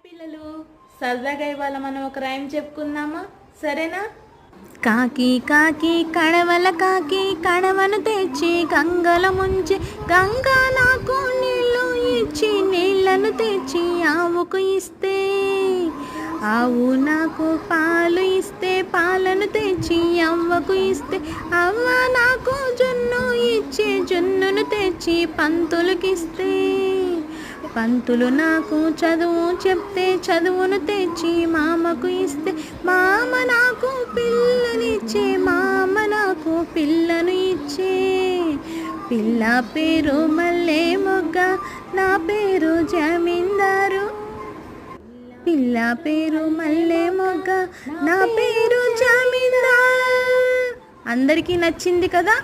పిల్లలు, సరదాగా ఇవాళ మనం ఒక రైమ్ చెప్పుకుందామా? సరేనా? కాకి కాకి కడవల కాకి కడవను తెచ్చి గంగల ముంచి గంగ నాకు నీళ్ళు ఇచ్చి నీళ్లను తెచ్చి ఆవుకు ఇస్తే ఆవు నాకు పాలు ఇస్తే పాలను తెచ్చి అవ్వకు ఇస్తే అవ్వ నాకు జున్ను ఇచ్చి జున్నును తెచ్చి పంతులకిస్తే పంతులు నాకు చదువు చెప్తే చదువును తెచ్చి మామకు ఇస్తే మామ నాకు పిల్లనిచ్చే మామ నాకు పిల్లను ఇచ్చే పిల్ల పేరు మల్లె మొగ్గ నా పేరు జమీందారు పిల్ల పేరు మల్లె మొగ్గ నా పేరు జమీందారు. అందరికీ నచ్చింది కదా?